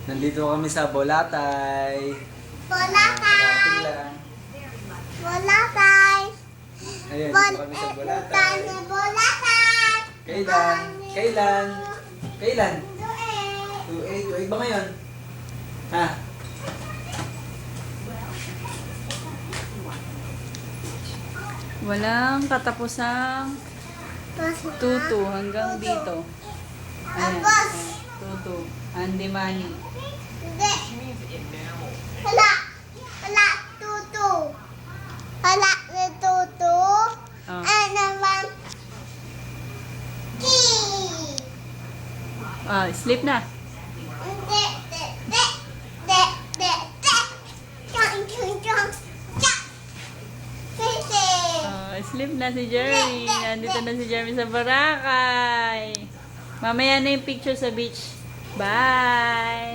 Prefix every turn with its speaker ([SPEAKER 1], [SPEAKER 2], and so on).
[SPEAKER 1] Nandito kami sa Bolatay.
[SPEAKER 2] Bolatay!
[SPEAKER 1] lang.
[SPEAKER 2] Bolatay!
[SPEAKER 1] Ayan, dito kami sa Bolatay.
[SPEAKER 2] Bolatay!
[SPEAKER 1] Kailan? Kailan? Kailan?
[SPEAKER 2] Tuig!
[SPEAKER 1] 2-8. Tuig ba ngayon? Ha?
[SPEAKER 3] Walang katapusang tutu hanggang dito. Ayan.
[SPEAKER 2] Tapos,
[SPEAKER 3] Tutu. Andy Manny.
[SPEAKER 2] hindi. Hala! Hala, tutu. Hala, may tutu.
[SPEAKER 3] Oh.
[SPEAKER 2] Ano naman? Key!
[SPEAKER 3] Ah, sleep na.
[SPEAKER 2] Hindi, de, de, de, de, de. Chong, chong, chong. Chak! Sisi!
[SPEAKER 3] Sleep na si Jeremy. Nandito na si Jeremy sa Boracay. Mamaya na yung picture sa beach. Bye!